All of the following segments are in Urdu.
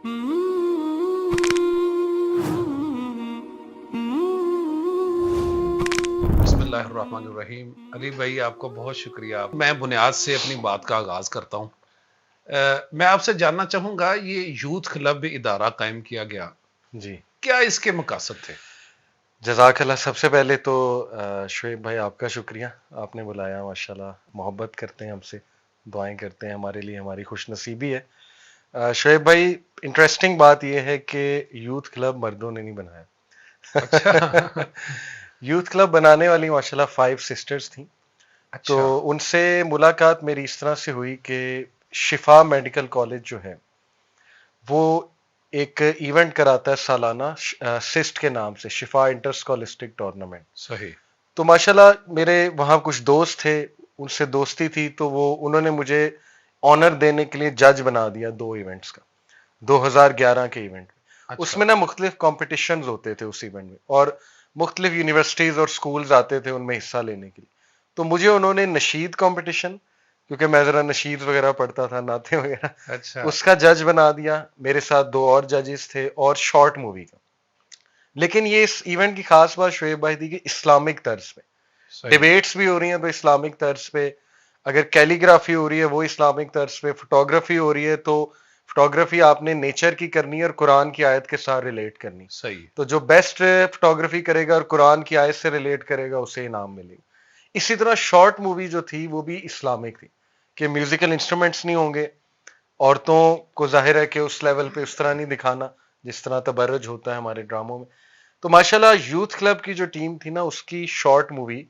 بسم اللہ الرحمن الرحیم. علی بھائی آپ کو بہت شکریہ. میں بنیاد سے اپنی بات کا آغاز کرتا ہوں. میں آپ سے جاننا چاہوں گا یہ یوتھ کلب ادارہ قائم کیا گیا, جی کیا اس کے مقاصد تھے؟ جزاک اللہ. سب سے پہلے تو شعیب بھائی آپ کا شکریہ, آپ نے بلایا. ماشاءاللہ محبت کرتے ہیں ہم سے, دعائیں کرتے ہیں ہمارے لیے, ہماری خوش نصیبی ہے. شعیب بھائی انٹرسٹنگ بات یہ ہے کہ یوتھ کلب مردوں نے نہیں بنایا. اچھا. یوتھ کلب بنانے والی ماشاءاللہ 5 سسٹرز تھیں. تو اچھا. ان سے ملاقات میری اس طرح سے ہوئی کہ شفا میڈیکل کالج جو ہے وہ ایک ایونٹ کراتا ہے سالانہ سسٹ کے نام سے, شفا انٹر اسکولسٹک ٹورنامنٹ. صحیح. تو ماشاءاللہ میرے وہاں کچھ دوست تھے, ان سے دوستی تھی, تو انہوں نے مجھے آنر دینے کے لیے جج بنا دیا 2 ایونٹس کا, 2011 کے ایونٹ میں. اس اچھا. میں نا مختلف کمپٹیشنز ہوتے تھے اس ایونٹ میں, اور مختلف یونیورسٹیز اور سکولز آتے تھے ان میں حصہ لینے کے لیے. تو مجھے انہوں نے نشید کمپٹیشن, کیونکہ میں ذرا نشید وغیرہ پڑھتا تھا, نعتیں وغیرہ, اچھا. اس کا جج بنا دیا. میرے ساتھ 2 اور ججز تھے, اور شارٹ مووی کا. لیکن یہ اس ایونٹ کی خاص بات شعیب بھائی تھی کہ اسلامک طرز پہ صحیح. ڈیبیٹس بھی ہو رہی ہیں تو اسلامک طرز پہ, اگر کیلیگرافی ہو رہی ہے وہ اسلامک طرز پہ, فوٹوگرافی ہو رہی ہے تو فوٹوگرافی آپ نے نیچر کی کرنی ہے اور قرآن کی آیت کے ساتھ ریلیٹ کرنی. صحیح. تو جو بیسٹ فوٹوگرافی کرے گا اور قرآن کی آیت سے ریلیٹ کرے گا اسے انعام ملے گا. اسی طرح شارٹ مووی جو تھی وہ بھی اسلامک تھی, کہ میوزیکل انسٹرومنٹس نہیں ہوں گے, عورتوں کو ظاہر ہے کہ اس لیول پہ اس طرح نہیں دکھانا جس طرح تبرج ہوتا ہے ہمارے ڈراموں میں. تو ماشاءاللہ یوتھ کلب کی جو ٹیم تھی نا, اس کی شارٹ مووی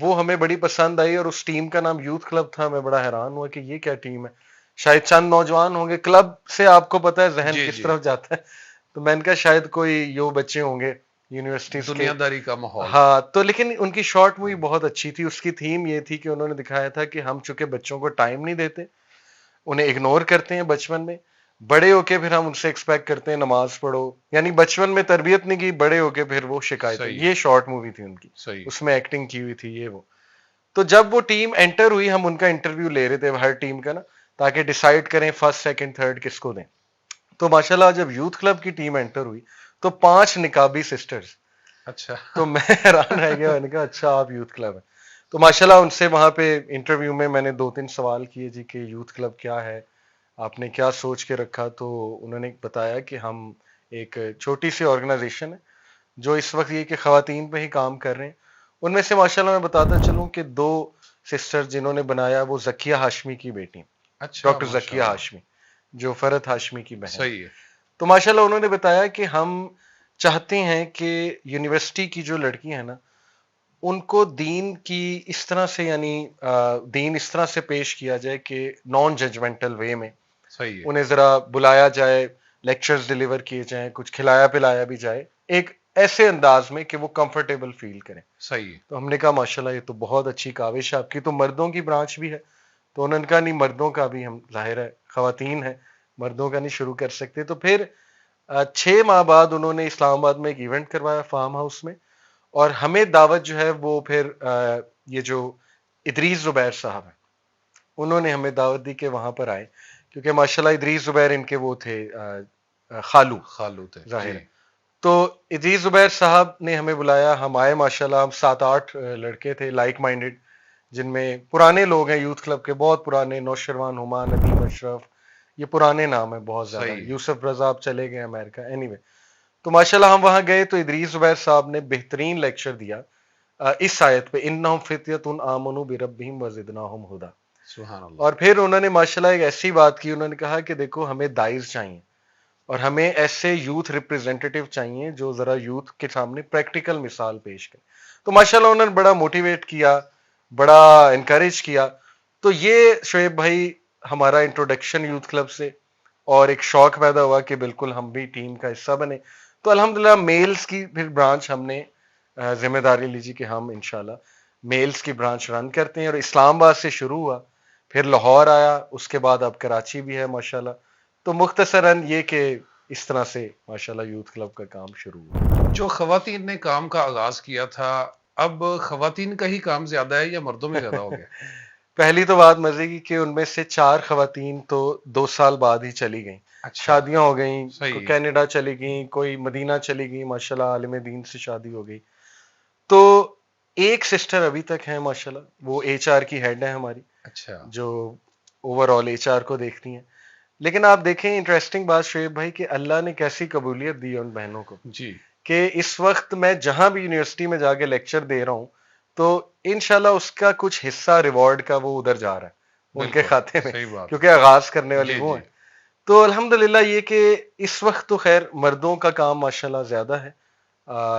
وہ ہمیں بڑی پسند آئی, اور اس ٹیم کا نام یوتھ کلب تھا. میں بڑا حیران ہوا کہ یہ کیا ٹیم ہے, شاید چند نوجوان ہوں گے. کلب سے آپ کو پتا ہے ذہن جی کس جی, طرف جاتا ہے, تو میں نے کہا شاید کوئی یو بچے ہوں گے یونیورسٹیز کے. دنیا داری کا ماحول. ہاں, تو لیکن ان کی شارٹ مووی بہت اچھی تھی. اس کی تھیم یہ تھی کہ انہوں نے دکھایا تھا کہ ہم چونکہ بچوں کو ٹائم نہیں دیتے, انہیں اگنور کرتے ہیں بچپن میں, بڑے ہو کے پھر ہم ان سے ایکسپیکٹ کرتے ہیں نماز پڑھو, یعنی بچپن میں تربیت نہیں کی, بڑے ہو کے پھر وہ شکایت ہے. صحیح. یہ شارٹ مووی تھی ان کی, صحیح. اس میں ایکٹنگ کی ہوئی تھی یہ وہ. تو جب وہ ٹیم انٹر ہوئی, ہم ان کا انٹرویو لے رہے تھے ہر ٹیم کا نا, تاکہ ڈیسائیڈ کریں فرسٹ سیکنڈ تھرڈ کس کو دیں. تو ماشاءاللہ جب یوتھ کلب کی ٹیم انٹر ہوئی تو 5 نقابی سسٹرز. اچھا. تو میں حیران رہ گیا, میں نے کہا اچھا آپ یوتھ کلب ہے. تو ماشاءاللہ ان سے وہاں پہ انٹرویو میں میں نے 2-3 سوال کیے جی کہ یوتھ کلب کیا ہے, آپ نے کیا سوچ کے رکھا. تو انہوں نے بتایا کہ ہم ایک چھوٹی سی آرگنائزیشن ہے جو اس وقت یہ کہ خواتین پہ ہی کام کر رہے ہیں. ان میں سے ماشاءاللہ میں بتاتا چلوں کہ 2 سسٹر جنہوں نے بنایا وہ ذکیہ ہاشمی کی بیٹی, اچھا. ڈاکٹر ماشاء ذکیہ اللہ. ہاشمی جو فرحت ہاشمی کی بہن. صحیح ہے. تو ماشاءاللہ انہوں نے بتایا کہ ہم چاہتے ہیں کہ یونیورسٹی کی جو لڑکی ہیں نا, ان کو دین کی اس طرح سے, یعنی دین اس طرح سے پیش کیا جائے کہ نان ججمنٹل وے میں صحیح ہے. انہیں ذرا بلایا جائے, لیکچرز ڈیلیور کیے جائیں, کچھ کھلایا پلایا بھی جائے, ایک ایسے انداز میں کہ وہ کمفرٹیبل فیل کریں. صحیح ہے. تو ہم نے کہا ماشاءاللہ یہ تو بہت اچھی کاوش ہے آپ کی, تو مردوں کی برانچ بھی ہے. تو انہوں نے کہا نہیں, مردوں کا بھی, ہم ظاہر ہے خواتین ہیں, مردوں کا نہیں شروع کر سکتے. تو پھر 6 ماہ بعد انہوں نے اسلام آباد میں ایک ایونٹ کروایا فارم ہاؤس میں, اور ہمیں دعوت جو ہے وہ پھر یہ جو ادریس زبیر صاحب ہیں انہوں نے ہمیں دعوت دی کہ وہاں پر آئے, کیونکہ ماشاءاللہ ادریس زبیر ان کے وہ تھے خالو خالو تھے. ظاہر جی. ہے. تو ادریس زبیر صاحب نے ہمیں بلایا, ہم آئے ماشاءاللہ. ہم 7-8 لڑکے تھے لائک مائنڈڈ, جن میں پرانے لوگ ہیں یوتھ کلب کے, بہت پرانے, نوشروان ہما, ندیم اشرف, یہ پرانے نام ہیں بہت زیادہ. صحیح. یوسف رضا اب چلے گئے امریکہ. اینی وے, تو ماشاءاللہ ہم وہاں گئے تو ادریس زبیر صاحب نے بہترین لیکچر دیا اس آیت پہ, انہم فتیۃ آمنوا بربہم وزدناہم ہدی. سبحان اللہ. اور پھر انہوں نے ماشاءاللہ ایک ایسی بات کی, انہوں نے کہا کہ دیکھو ہمیں دائز چاہیے, اور ہمیں ایسے یوتھ ریپرزینٹیٹیو چاہیے جو ذرا یوتھ کے سامنے پریکٹیکل مثال پیش کرے. تو ماشاءاللہ انہوں نے بڑا موٹیویٹ کیا, بڑا انکریج کیا. تو یہ شعیب بھائی ہمارا انٹروڈکشن یوتھ کلب سے, اور ایک شوق پیدا ہوا کہ بالکل ہم بھی ٹیم کا حصہ بنے. تو الحمدللہ میلز کی پھر برانچ ہم نے ذمہ داری لیجی کہ ہم انشاءاللہ میلز کی برانچ رن کرتے ہیں, اور اسلام آباد سے شروع ہوا, پھر لاہور آیا, اس کے بعد اب کراچی بھی ہے ماشاءاللہ. تو مختصراً یہ کہ اس طرح سے ماشاءاللہ یوتھ کلب کا کام شروع ہوا. جو خواتین نے کام کا آغاز کیا تھا, اب خواتین کا ہی کام زیادہ ہے یا مردوں میں زیادہ ہو گیا؟ پہلی تو بات مزے کی کہ ان میں سے 4 خواتین تو 2 سال بعد ہی چلی گئیں, اچھا شادیاں ہو گئیں، صحیح کوئی ہے کینیڈا چلی گئیں، کوئی مدینہ چلی گئی، ماشاءاللہ عالم دین سے شادی ہو گئی. تو ایک سسٹر ابھی تک ہیں ماشاءاللہ، وہ ایچ آر کی ہیڈ ہے ہماری، اچھا جو اوور آل ایچ آر کو دیکھتی ہیں. لیکن آپ دیکھیں انٹرسٹنگ بات شعیب بھائی کہ اللہ نے کیسی قبولیت دی ہے ان بہنوں کو، جی کہ اس وقت میں جہاں بھی یونیورسٹی میں جا کے لیکچر دے رہا ہوں تو انشاءاللہ اس کا کچھ حصہ ریوارڈ کا وہ ادھر جا رہا ہے ان کے بالکل کھاتے میں، صحیح بات کیونکہ آغاز کرنے ہے والی جی وہ جی ہیں. تو الحمدللہ یہ کہ اس وقت تو خیر مردوں کا کام ماشاءاللہ زیادہ ہے.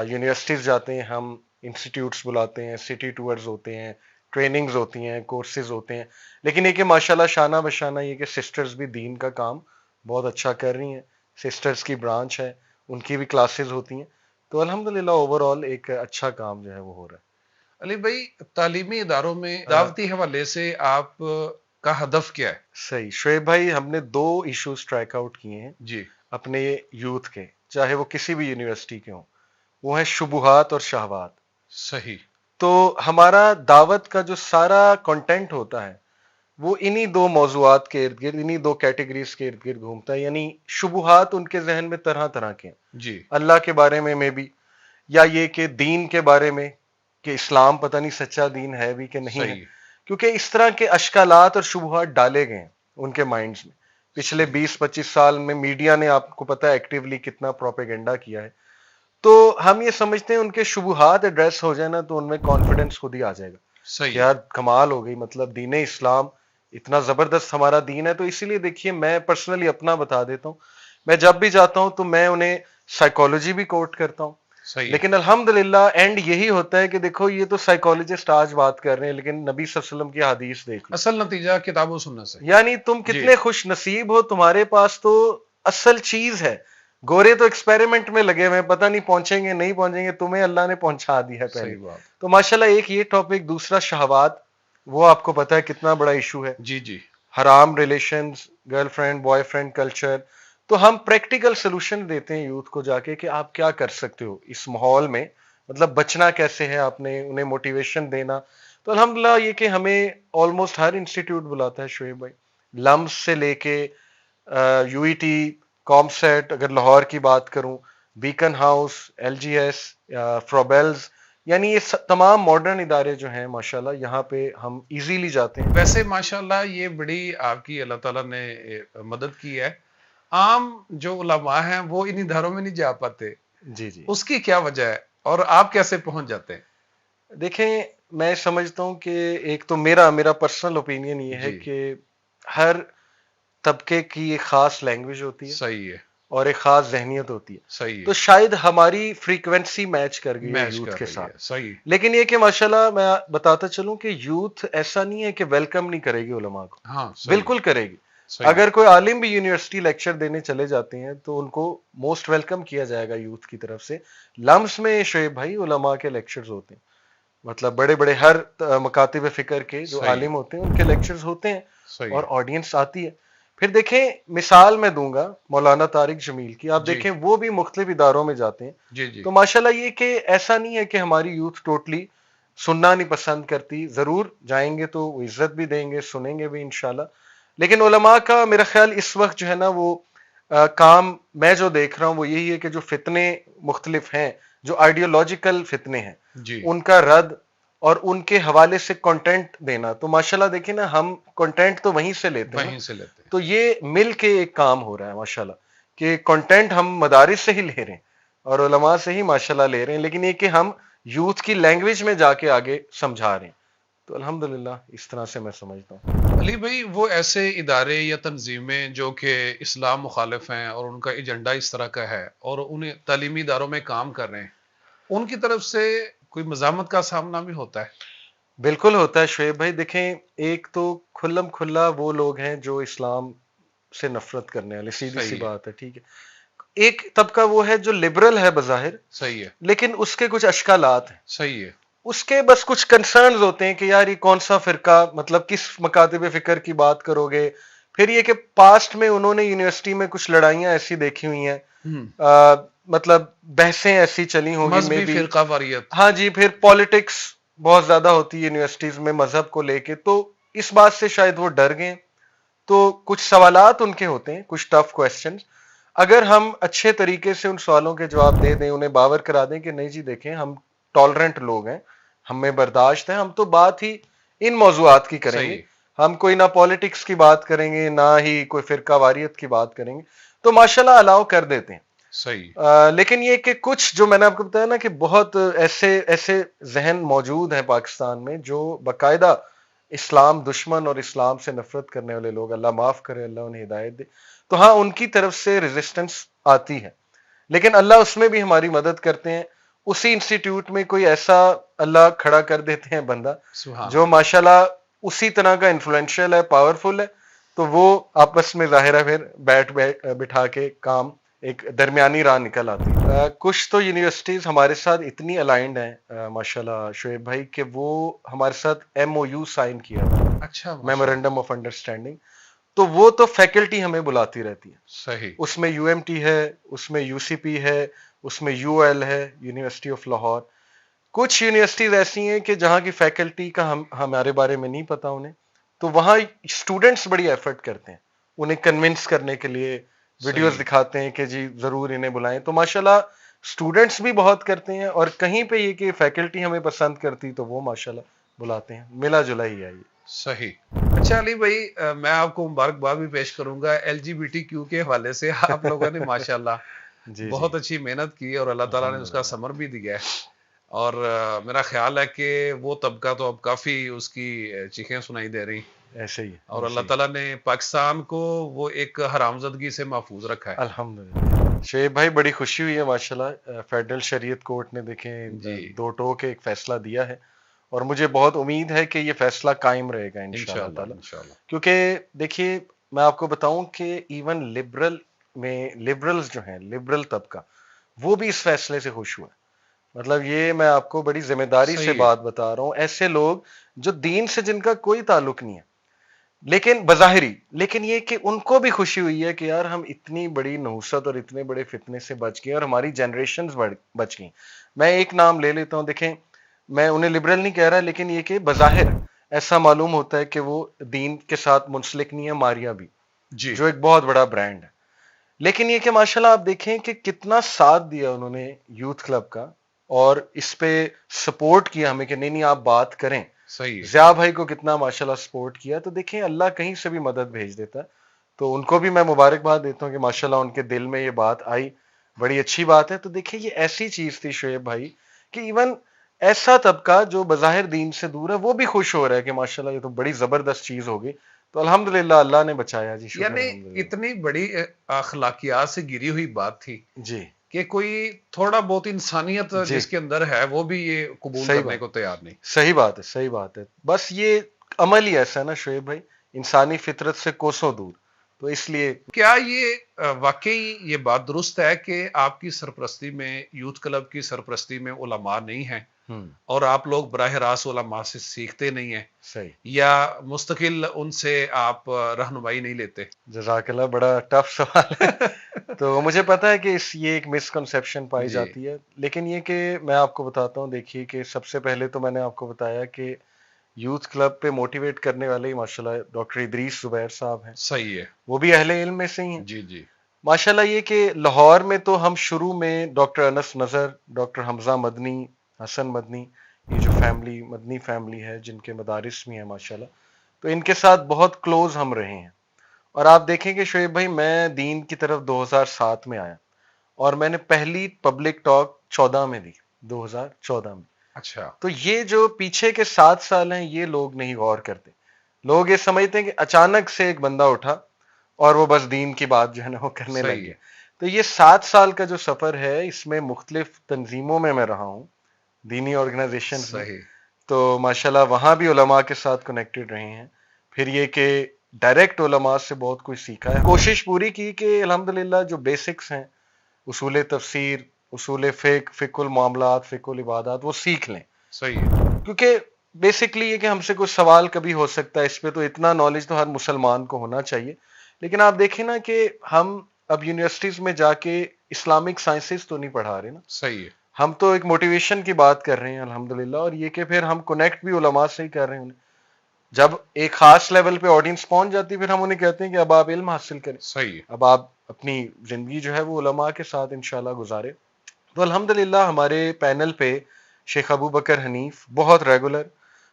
یونیورسٹیز جاتے ہیں ہم، انسٹیٹیوٹس بلاتے ہیں، سٹی ٹورز ہوتے ہیں، ٹریننگز ہوتی ہیں، کورسز ہوتے ہیں. لیکن یہ کہ ماشاءاللہ شانہ بشانہ یہ کہ سسٹرز بھی دین کا کام بہت اچھا کر رہی ہیں. سسٹرز کی برانچ ہے، ان کی بھی کلاسز ہوتی ہیں. تو الحمدللہ اوور آل ایک اچھا کام جو ہے وہ ہو رہا علی بھائی تعلیمی اداروں میں ہے. دعوتی حوالے سے آپ کا ہدف کیا ہے؟ صحیح شعیب بھائی، ہم نے 2 ایشوز ٹریک آؤٹ کیے ہیں جی اپنے یوتھ کے، چاہے وہ کسی بھی یونیورسٹی کے ہوں. وہ ہیں شبہات اور شہوات. صحیح تو ہمارا دعوت کا جو سارا کنٹینٹ ہوتا ہے وہ انہی 2 موضوعات کے ارد گرد، انہی 2 کیٹیگریز کے ارد گرد گھومتا ہے. یعنی شبہات ان کے ذہن میں طرح طرح کے ہیں، جی اللہ کے بارے میں بھی، یا یہ کہ دین کے بارے میں کہ اسلام پتہ نہیں سچا دین ہے بھی کہ نہیں ہے. صحیح کیونکہ اس طرح کے اشکالات اور شبہات ڈالے گئے ہیں ان کے مائنڈز میں. پچھلے صحیح 20-25 سال میں میڈیا نے آپ کو پتہ ہے ایکٹیولی کتنا پروپیگنڈا کیا ہے. تو ہم یہ سمجھتے ہیں ان کے شبہات ایڈریس ہو جائے نا تو ان میں کانفیڈنس خود ہی آ جائے گا کہ صحیح یار کمال ہو گئی، مطلب دین اسلام اتنا زبردست ہمارا دین ہے. تو اسی لیے دیکھیے میں پرسنلی اپنا بتا دیتا ہوں، میں جب بھی جاتا ہوں تو میں انہیں سائیکالوجی بھی کوٹ کرتا ہوں. صحیح لیکن الحمدللہ اینڈ یہی ہوتا ہے کہ دیکھو یہ تو سائیکالوجسٹ آج بات کر رہے ہیں لیکن نبی صلی اللہ علیہ وسلم کی حدیث دیکھ لو. اصل نتیجہ کتاب و سنت سے. یعنی تم جی کتنے خوش نصیب ہو، تمہارے پاس تو اصل چیز ہے. گورے تو ایکسپیریمنٹ میں لگے ہوئے ہیں، پتہ نہیں پہنچیں گے نہیں پہنچیں گے، تمہیں اللہ نے پہنچا دیا ہے پہلے. صحیح بات تو ماشاءاللہ ایک یہ ٹاپک، دوسرا شہوات، وہ آپ کو پتہ ہے کتنا بڑا ایشو ہے. جی جی حرام relations, girl friend boy friend culture. تو ہم پریکٹیکل سلوشن دیتے ہیں یوتھ کو جا کے کہ آپ کیا کر سکتے ہو اس ماحول میں، مطلب بچنا کیسے ہے آپ نے، انہیں موٹیویشن دینا. تو الحمدللہ یہ کہ ہمیں آلموسٹ ہر انسٹیٹیوٹ بلاتا ہے شعیب بھائی، لمس سے لے کے U E T, COMSATS, اگر لاہور کی بات کروں، Beaconhouse, L G S, Froebels, یعنی یہ تمام ماڈرن ادارے جو ہیں ماشاءاللہ یہاں پہ ہم ایزیلی جاتے ہیں. ویسے ماشاءاللہ یہ بڑی آپ کی اللہ تعالیٰ نے مدد کی ہے. عام جو علماء ہیں وہ ان اداروں میں نہیں جا پاتے، جی جی اس کی کیا وجہ ہے اور آپ کیسے پہنچ جاتے ہیں؟ دیکھیں میں سمجھتا ہوں کہ ایک تو میرا پرسنل اوپینین یہ ہے جی کہ ہر طبقے کی ایک خاص لینگویج ہوتی ہے صحیح ہے اور ایک خاص ذہنیت ہوتی ہے. صحیح تو ہے شاید ہماری فریکوینسی میچ کر گئی ہے میچ یوتھ کر کے رہی ہے ساتھ. صحیح لیکن یہ کہ ماشاءاللہ میں بتاتا چلوں کہ یوتھ ایسا نہیں ہے کہ ویلکم نہیں کرے گی علماء کو، ہاں صحیح بالکل کرے گی. صحیح اگر کوئی عالم بھی یونیورسٹی لیکچر دینے چلے جاتے ہیں تو ان کو موسٹ ویلکم کیا جائے گا یوتھ کی طرف سے. لمس میں شعیب بھائی علماء کے لیکچرز ہوتے ہیں، مطلب بڑے بڑے ہر مکاتب فکر کے جو صحیح عالم ہوتے ہیں ان کے لیکچرز ہوتے ہیں صحیح اور آڈینس آتی ہے. پھر دیکھیں مثال میں دوں گا مولانا طارق جمیل کی، آپ جی دیکھیں وہ بھی مختلف اداروں میں جاتے ہیں. جی جی تو ماشاءاللہ یہ کہ ایسا نہیں ہے کہ ہماری یوتھ ٹوٹلی سننا نہیں پسند کرتی، ضرور جائیں گے تو وہ عزت بھی دیں گے، سنیں گے بھی انشاءاللہ. لیکن علماء کا میرا خیال اس وقت جو ہے نا وہ کام میں جو دیکھ رہا ہوں وہ یہی ہے کہ جو فتنے مختلف ہیں، جو آئیڈیولوجیکل فتنے ہیں، جی ان کا رد اور ان کے حوالے سے کنٹینٹ دینا. تو ماشاءاللہ دیکھیں نا ہم کنٹینٹ تو وہیں سے لیتے ہیں نا. وہیں سے لیتے ہیں تو یہ مل کے ایک کام ہو رہا ہے ماشاءاللہ کہ کنٹینٹ ہم مدارس سے ہی لے رہے ہیں اور علماء سے ہی ماشاءاللہ لے رہے ہیں، لیکن یہ کہ ہم یوتھ کی لینگویج میں جا کے آگے سمجھا رہے ہیں. تو الحمدللہ اس طرح سے میں سمجھتا ہوں. علی بھائی وہ ایسے ادارے یا تنظیمیں جو کہ اسلام مخالف ہیں اور ان کا ایجنڈا اس طرح کا ہے اور انہیں تعلیمی اداروں میں کام کر رہے ہیں، ان کی طرف سے کوئی مزاحمت کا سامنا بھی ہوتا ہے؟ بالکل ہوتا ہے شعیب بھائی. دیکھیں ایک تو کھلم کھلا وہ لوگ ہیں جو اسلام سے نفرت کرنے والے، سیدھی سی صحیح ہے بات ہے، ٹھیک ہے. ایک طبقہ وہ ہے جو لبرل ہے بظاہر، صحیح ہے لیکن اس کے کچھ اشکالات ہیں، صحیح ہے اس کے بس کچھ کنسرنز ہوتے ہیں کہ یار یہ کون سا فرقہ، مطلب کس مکاتب فکر کی بات کرو گے. پھر یہ کہ پاسٹ میں انہوں نے یونیورسٹی میں کچھ لڑائیاں ایسی دیکھی ہوئی ہیں، مطلب بحثیں ایسی چلی ہوں گی میں مذہبی بھی. فرقہ واریت. ہاں جی، پھر پالیٹکس بہت زیادہ ہوتی ہے یونیورسٹیز میں مذہب کو لے کے، تو اس بات سے شاید وہ ڈر گئے تو کچھ سوالات ان کے ہوتے ہیں، کچھ ٹف کویسچنز، اگر ہم اچھے طریقے سے ان سوالوں کے جواب دے دیں، انہیں باور کرا دیں کہ نہیں جی دیکھیں ہم ٹالرنٹ لوگ ہیں، ہمیں برداشت ہے، ہم تو بات ہی ان موضوعات کی کریں گے، صحیح ہم کوئی نہ پالیٹکس کی بات کریں گے نہ ہی کوئی فرقہ واریت کی بات کریں گے، تو ماشاءاللہ الاؤ کر دیتے ہیں۔ صحیح لیکن یہ کہ کچھ جو میں نے آپ کو بتایا نا کہ بہت ایسے ذہن موجود ہیں پاکستان میں جو باقاعدہ اسلام دشمن اور اسلام سے نفرت کرنے والے لوگ، اللہ معاف کرے، اللہ انہیں ہدایت دے، تو ہاں ان کی طرف سے ریزسٹنس آتی ہے، لیکن اللہ اس میں بھی ہماری مدد کرتے ہیں، اسی انسٹیٹیوٹ میں کوئی ایسا اللہ کھڑا کر دیتے ہیں بندہ سبحان جو اللہ ماشاءاللہ اسی طرح کا انفلوئنشل ہے، پاورفل ہے، تو وہ آپس میں ظاہر ہے پھر بٹھا کے کام ایک درمیانی راہ نکل آتی ہے۔ کچھ تو یونیورسٹیز ہمارے ساتھ اتنی الائنڈ ہیں ماشاءاللہ شعیب بھائی کہ وہ ہمارے ساتھ ایم او یو سائن کیا ہوا ہے، اچھا ماشاء اللہ میمورینڈم آف انڈرسٹینڈنگ، تو وہ تو فیکلٹی ہمیں بلاتی رہتی ہے، صحیح اس میں یو ایم ٹی ہے، اس میں یو سی پی ہے، اس میں یو ایل ہے، یونیورسٹی آف لاہور، کچھ یونیورسٹیز ایسی ہیں کہ جہاں کی فیکلٹی کا ہمارے بارے میں نہیں پتا انہیں، تو وہاں اسٹوڈنٹس بڑی ایفرٹ کرتے ہیں انہیں کنونس کرنے کے لیے، ویڈیوز صحیح دکھاتے ہیں کہ جی ضرور انہیں بلائیں، تو ماشاءاللہ اسٹوڈنٹس بھی بہت کرتے ہیں، اور کہیں پہ یہ کہ فیکلٹی ہمیں پسند کرتی تو وہ ماشاءاللہ بلاتے ہیں، ملا جلا ہی ہے یہ۔ صحیح اچھا علی بھائی میں آپ کو مبارکباد بھی پیش کروں گا L G B T Q کے حوالے سے، آپ لوگوں نے ماشاءاللہ جی جی بہت اچھی محنت کی اور اللہ تعالیٰ نے اس کا الحمدللہ، ثمر بھی دیا ہے، اور میرا خیال ہے کہ وہ طبقہ تو اب کافی اس کی چیخیں سنائی دے رہی، ایسے ہی اور اللہ ایسے ہی، تعالیٰ نے پاکستان کو وہ ایک حرامزدگی سے محفوظ رکھا ہے۔ الحمدللہ شعیب بھائی بڑی خوشی ہوئی ہے ماشاءاللہ، فیڈرل شریعت کورٹ نے دیکھیں جی دو ٹوک ایک فیصلہ دیا ہے، اور مجھے بہت امید ہے کہ یہ فیصلہ قائم رہے گا انشاءاللہ انشاءاللہ تعالی، انشاءاللہ کیونکہ دیکھیے میں آپ کو بتاؤں کہ ایون لبرلز جو ہیں، لبرل طبقہ، وہ بھی اس فیصلے سے خوش ہوا ہے، مطلب یہ میں آپ کو بڑی ذمہ داری سے صحیح ہے بات بتا رہا ہوں، ایسے لوگ جو دین سے جن کا کوئی تعلق نہیں ہے لیکن بظاہری، لیکن یہ کہ ان کو بھی خوشی ہوئی ہے کہ یار ہم اتنی بڑی نحوست اور اتنے بڑے فتنے سے بچ گئے اور ہماری جنریشنز بچ گئیں۔ میں ایک نام لے لیتا ہوں، دیکھیں میں انہیں لبرل نہیں کہہ رہا، لیکن یہ کہ بظاہر ایسا معلوم ہوتا ہے کہ وہ دین کے ساتھ منسلک نہیں ہے، ماریا بھی جی جو ایک بہت بڑا برانڈ ہے، لیکن یہ کہ ماشاءاللہ آپ دیکھیں کہ کتنا ساتھ دیا انہوں نے یوتھ کلب کا، اور اس پہ سپورٹ کیا ہمیں کہ نہیں نہیں آپ بات کریں، صحیح ہے ضیاء بھائی کو کتنا ماشاءاللہ سپورٹ کیا، تو دیکھیں اللہ کہیں سے بھی مدد بھیج دیتا ہے، تو ان کو بھی میں مبارکباد دیتا ہوں کہ ماشاءاللہ ان کے دل میں یہ بات آئی، بڑی اچھی بات ہے۔ تو دیکھیں یہ ایسی چیز تھی شعیب بھائی کہ ایون ایسا طبقہ جو بظاہر دین سے دور ہے وہ بھی خوش ہو رہا ہے کہ ماشاءاللہ یہ تو بڑی زبردست چیز ہوگی، تو الحمدللہ اللہ نے بچایا جی، شکر یعنی الحمدللہ۔ اتنی بڑی اخلاقیات سے گری ہوئی بات تھی جی کہ کوئی تھوڑا بہت انسانیت جی جس کے اندر ہے وہ بھی یہ قبول صحیح کرنے بات، کو تیار نہیں۔ صحیح بات ہے، صحیح بات ہے، بس یہ عمل ہی ایسا ہے نا شعیب بھائی، انسانی فطرت سے کوسوں دور، تو اس لیے کیا یہ واقعی یہ بات درست ہے کہ آپ کی سرپرستی میں، یوتھ کلب کی سرپرستی میں علماء نہیں ہیں، ہوں اور آپ لوگ براہ راست علماء سے سیکھتے نہیں ہیں، صحیح، یا مستقل ان سے آپ رہنمائی نہیں لیتے؟ جزاک اللہ، بڑا ٹف سوال ہے، تو مجھے پتا ہے کہ یہ ایک مسکنسیپشن پائی جی جاتی ہے، لیکن یہ کہ میں آپ کو بتاتا ہوں، دیکھیے کہ سب سے پہلے تو میں نے آپ کو بتایا کہ یوتھ کلب پہ موٹیویٹ کرنے والے ہی ماشاءاللہ ڈاکٹر ادریس زبیر صاحب ہیں، صحیح ہے وہ بھی اہل علم میں سے ہی ہیں جی جی ماشاءاللہ۔ یہ کہ لاہور میں تو ہم شروع میں ڈاکٹر انس نظر، ڈاکٹر حمزہ مدنی، حسن مدنی، یہ جو فیملی مدنی فیملی ہے جن کے مدارس بھی ہیں ماشاءاللہ، تو ان کے ساتھ بہت کلوز ہم رہے ہیں، اور آپ دیکھیں کہ شعیب بھائی میں دین کی طرف 2007 میں آیا، اور میں نے پہلی پبلک ٹاک 14 میں دی، 2014 میں، اچھا تو یہ جو پیچھے کے 7 سال ہیں یہ لوگ نہیں غور کرتے، لوگ یہ سمجھتے ہیں کہ اچانک سے ایک بندہ اٹھا اور وہ بس دین کی بات جو ہے نا وہ کرنے لگ صحیح گیا، ہے تو یہ 7 سال کا جو سفر ہے اس میں مختلف تنظیموں میں رہا ہوں، دینی آرگنائزیشنز میں، صحیح تو ماشاءاللہ وہاں بھی علماء کے ساتھ کنیکٹڈ رہے ہیں، پھر یہ کہ ڈائریکٹ علماء سے بہت کچھ سیکھا ہے، کوشش پوری کی کہ الحمدللہ جو بیسکس ہیں، اصول تفسیر، اصول فقہ المعاملات، فقہ العبادات، وہ سیکھ لیں، صحیح ہے کیونکہ بیسکلی یہ کہ ہم سے کوئی سوال کبھی ہو سکتا ہے، اس پہ تو اتنا نالج تو ہر مسلمان کو ہونا چاہیے، لیکن آپ دیکھیں نا کہ ہم اب یونیورسٹیز میں جا کے اسلامک سائنسز تو نہیں پڑھا رہے نا، صحیح ہے ہم تو ایک موٹیویشن کی بات کر رہے ہیں الحمدللہ، اور یہ کہ پھر ہم کنیکٹ بھی علماء سے ہی کر رہے ہیں، جب ایک خاص لیول پہ آڈینس پہنچ جاتی ہے پھر ہم انہیں کہتے ہیں کہ اب آپ علم حاصل کریں، صحیح ہے، اب آپ اپنی زندگی جو ہے وہ علماء کے ساتھ انشاءاللہ گزارے. تو الحمدللہ ہمارے پینل پہ شیخ ابو بکر حنیف بہت ریگولر،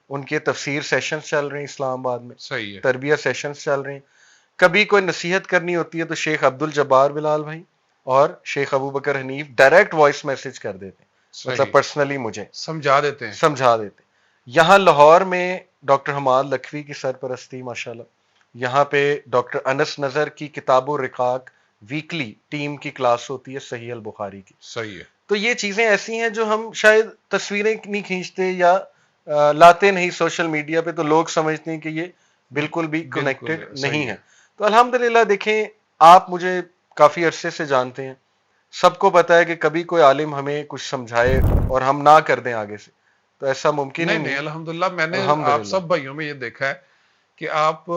ان کے تفسیر سیشنز چل رہے ہیں اسلام آباد میں، صحیح ہے، تربیت سیشنز چل رہے ہیں. کبھی کوئی نصیحت کرنی ہوتی ہے تو شیخ عبد الجبار بلال بھائی اور شیخ ابو بکر حنیف ڈائریکٹ وائس میسج کر دیتے ہیں، مطلب صحیح، پرسنلی مجھے سمجھا دیتے ہیں، سمجھا دیتے. یہاں لاہور میں ڈاکٹر حماد لکھوی کی سرپرستی ماشاءاللہ، یہاں پہ ڈاکٹر انس نظر کی کتاب و رقاق ویکلی ٹیم کی کلاس ہوتی ہے صحیح البخاری کی. صحیح ہے، تو یہ چیزیں ایسی ہیں جو ہم شاید تصویریں نہیں کھینچتے یا لاتے نہیں سوشل میڈیا پہ تو لوگ سمجھتے ہیں کہ یہ بالکل بھی بالکل کنیکٹڈ نہیں صحیح ہے. ہے، تو الحمدللہ دیکھیں، آپ مجھے کافی عرصے سے جانتے ہیں، سب کو پتا ہے کہ کبھی کوئی عالم ہمیں کچھ سمجھائے اور ہم نہ کر دیں آگے سے، تو ایسا ممکن ہی نہیں نہیں، نہیں. الحمدللہ میں نے آپ الحمدللہ سب بھائیوں میں یہ دیکھا ہے کہ آپ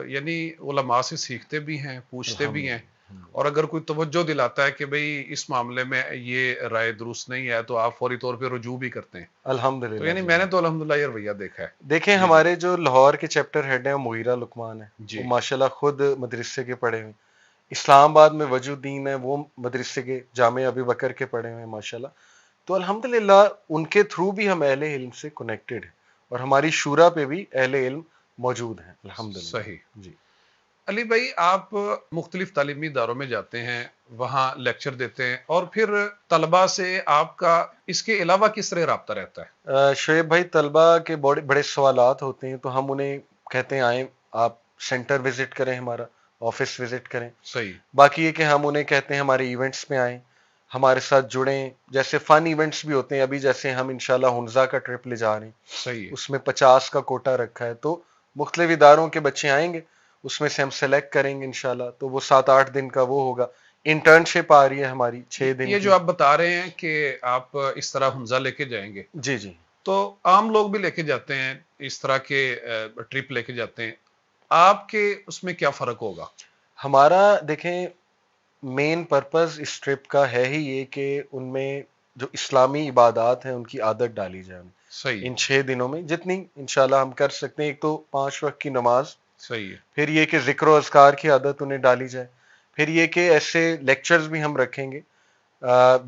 یعنی علماء سے سیکھتے بھی ہیں، پوچھتے بھی ہیں، الحمدللہ اور اگر کوئی توجہ دلاتا ہے کہ بھئی اس معاملے میں یہ رائے درست نہیں ہے تو آپ فوری طور پہ رجوع بھی کرتے ہیں. تو الحمدللہ یعنی جی. میں نے تو الحمدللہ یہ رویہ دیکھا ہے. دیکھیں جی جی ہمارے جو لاہور کے چیپٹر ہیڈ ہیں وہ مغیرہ لقمان ہیں، وہ جی، ماشاءاللہ خود مدرسے کے پڑھے ہوئے. اسلام آباد میں وجہ الدین ہے، وہ مدرسے کے جامع ابی بکر کے پڑھے ہوئے ہیں ماشاءاللہ. تو الحمدللہ ان کے تھرو بھی ہم اہل علم سے کنیکٹڈ ہیں اور ہماری شورا پہ بھی اہل علم موجود ہیں الحمدللہ. صحیح. جی علی بھائی، آپ مختلف تعلیمی اداروں میں جاتے ہیں، وہاں لیکچر دیتے ہیں، اور پھر طلبہ سے آپ کا اس کے علاوہ کس طرح رابطہ رہتا ہے؟ شعیب بھائی، طلبہ کے بڑے بڑے سوالات ہوتے ہیں تو ہم انہیں کہتے ہیں آئیں آپ سینٹر وزٹ کریں، ہمارا آفس وزٹ کریں. صحیح، باقی یہ کہ ہم انہیں کہتے ہیں ہمارے ایونٹس میں آئیں، ہمارے ساتھ جڑیں. جیسے فن ایونٹس بھی ہوتے ہیں، ابھی جیسے ہم انشاءاللہ ہنزا کا ٹرپ لے جا رہے ہیں، صحیح ہے، اس میں 50 کا کوٹا رکھا ہے، تو مختلف اداروں کے بچے آئیں گے، اس میں سے ہم سلیکٹ کریں گے انشاءاللہ. تو وہ 7-8 دن کا وہ ہوگا. انٹرنشپ آ رہی ہے ہماری 6 دن یہ کی. جو آپ بتا رہے ہیں کہ آپ اس طرح ہنزا لے کے جائیں گے، جی جی. تو عام لوگ بھی لے کے جاتے ہیں اس طرح کے ٹرپ لے کے جاتے ہیں، آپ کے اس میں کیا فرق ہوگا؟ ہمارا دیکھیں مین پرپز اس ٹرپ کا ہے ہی یہ کہ ان میں جو اسلامی عبادات ہیں ان کی عادت ڈالی جائے صحیح ہے، ان 6 دنوں میں جتنی انشاءاللہ ہم کر سکتے ہیں. ایک تو 5 وقت کی نماز، صحیح ہے، پھر یہ کہ ذکر و اذکار کی عادت انہیں ڈالی جائے، پھر یہ کہ ایسے لیکچرز بھی ہم رکھیں گے،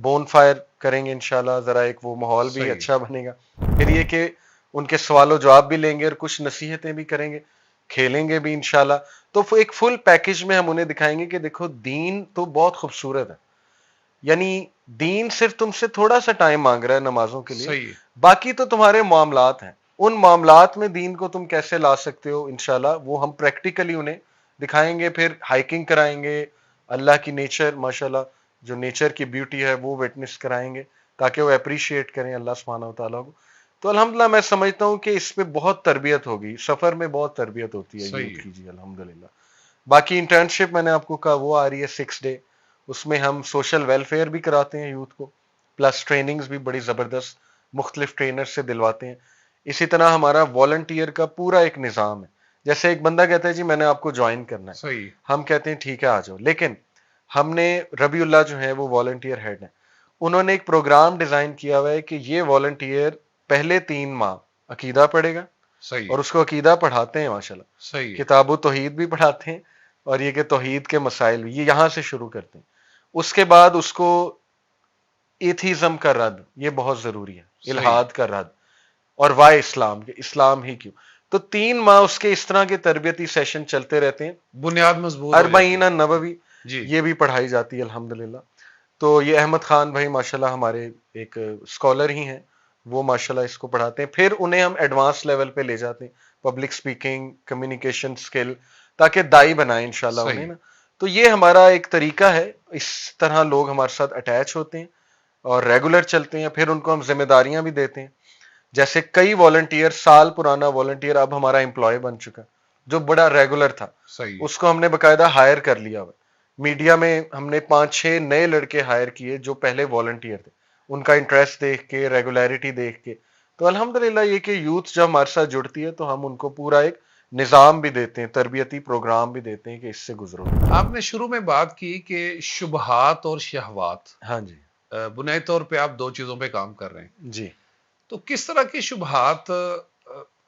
بون فائر کریں گے انشاءاللہ، ذرا ایک وہ ماحول بھی صحیح، اچھا بنے گا. پھر یہ کہ ان کے سوال و جواب بھی لیں گے اور کچھ نصیحتیں بھی کریں گے، کھیلیں گے بھی انشاءاللہ. تو ایک فل پیکج میں ہم انہیں دکھائیں گے کہ دیکھو دین تو بہت خوبصورت ہے، یعنی دین صرف تم سے تھوڑا سا ٹائم مانگ رہا ہے نمازوں کے لیے، صحیح ہے، باقی تو تمہارے معاملات ہیں. ان معاملات میں دین کو تم کیسے لا سکتے ہو انشاءاللہ وہ ہم پریکٹیکلی انہیں دکھائیں گے. پھر ہائکنگ کرائیں گے، اللہ کی نیچر ماشاءاللہ جو نیچر کی بیوٹی ہے وہ وٹنس کرائیں گے تاکہ وہ اپریشیٹ کریں اللہ سبحانہ و تعالیٰ کو. تو الحمدللہ میں سمجھتا ہوں کہ اس پہ بہت تربیت ہوگی، سفر میں بہت تربیت ہوتی ہے صحیح یوتھ ہے، کی. جی الحمدللہ. باقی انٹرنشپ میں نے آپ کو کہا وہ آ رہی ہے 6 ڈے، اس میں ہم سوشل ویلفیئر بھی کراتے ہیں یوتھ کو، پلس ٹریننگز بھی بڑی زبردست مختلف ٹرینر سے دلواتے ہیں. اسی طرح ہمارا والنٹیئر کا پورا ایک نظام ہے. جیسے ایک بندہ کہتا ہے جی میں نے آپ کو جوائن کرنا ہے، صحیح، ہم کہتے ہیں ٹھیک ہے آ جاؤ. لیکن ہم نے ربی اللہ جو ہے وہ والنٹیئر ہیڈ ہیں، انہوں نے ایک پروگرام ڈیزائن کیا ہوا ہے کہ یہ والنٹیئر پہلے 3 ماہ عقیدہ پڑھے گا، صحیح، اور اس کو عقیدہ پڑھاتے ہیں ماشاءاللہ، صحیح ہے، کتاب و توحید بھی پڑھاتے ہیں، اور یہ کہ توحید کے مسائل بھی یہ یہاں سے شروع کرتے ہیں. اس کے بعد اس کو ایتھیزم کا رد، یہ بہت ضروری ہے، صحیح، الحاد کا رد، اور وائے اسلام کے اسلام ہی کیوں. تو 3 ماہ اس کے اس طرح کے تربیتی سیشن چلتے رہتے ہیں. بنیاد مضبوط ہو جاتی اربعین ہے. نبوی جی، یہ بھی پڑھائی جاتی ہے الحمدللہ. تو یہ احمد خان بھائی ماشاءاللہ ہمارے ایک اسکالر ہی ہیں، وہ ماشاءاللہ اس کو پڑھاتے ہیں. پھر انہیں ہم ایڈوانس لیول پہ لے جاتے ہیں، پبلک سپیکنگ، کمیونیکیشن سکل، تاکہ دائی بنائیں انشاءاللہ انہیں صحیح، نا. تو یہ ہمارا ایک طریقہ ہے، اس طرح لوگ ہمارے ساتھ اٹیچ ہوتے ہیں اور ریگولر چلتے ہیں. پھر ان کو ہم ذمہ داریاں بھی دیتے ہیں. جیسے کئی والنٹیئر، سال پرانا والنٹیئر اب ہمارا امپلائی بن چکا جو بڑا ریگولر تھا، صحیح، اس کو ہم نے باقاعدہ ہائر کر لیا ہوا. میڈیا میں ہم نے 5-6 نئے لڑکے ہائر کیے جو پہلے والنٹیئر تھے، ان کا انٹرسٹ دیکھ کے، ریگولیرٹی دیکھ کے. تو الحمدللہ یہ کہ یوتھ جب ہمارے ساتھ جڑتی ہے تو ہم ان کو پورا ایک نظام بھی دیتے ہیں، تربیتی پروگرام بھی دیتے ہیں کہ اس سے گزرو. آپ نے شروع میں بات کی کہ شبہات اور شہوات، ہاں جی. بنیادی طور پہ آپ 2 چیزوں پہ کام کر رہے ہیں، جی تو کس طرح کی شبہات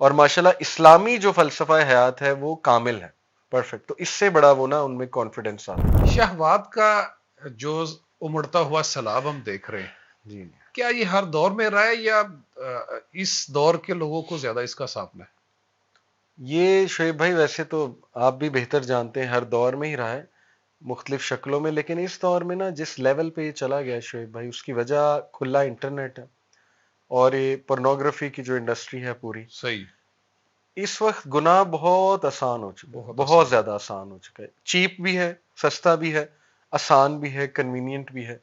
اور ماشاءاللہ اسلامی جو فلسفہ حیات ہے وہ کامل ہے، پرفیکٹ. تو اس سے بڑا وہ نا ان میں کانفیڈنس آتا ہے. شہوات کا جو امڑتا ہوا سیلاب ہم دیکھ رہے ہیں، جی کیا یہ ہر دور میں رہا ہے یا اس دور کے لوگوں کو زیادہ اس کا سامنا ہے؟ یہ شعیب بھائی ویسے تو آپ بھی بہتر جانتے ہیں ہر دور میں ہی رہا ہے مختلف شکلوں میں، لیکن اس دور میں نا جس لیول پہ یہ چلا گیا ہے شعیب بھائی، اس کی وجہ کھلا انٹرنیٹ ہے اور یہ پورنوگرافی کی جو انڈسٹری ہے پوری. صحیح. اس وقت گناہ بہت آسان ہو چکا ہے، بہت بہت آسان. زیادہ آسان ہو چکا ہے. چیپ بھی ہے، سستا بھی ہے، آسان بھی ہے، کنوینئنٹ بھی ہے،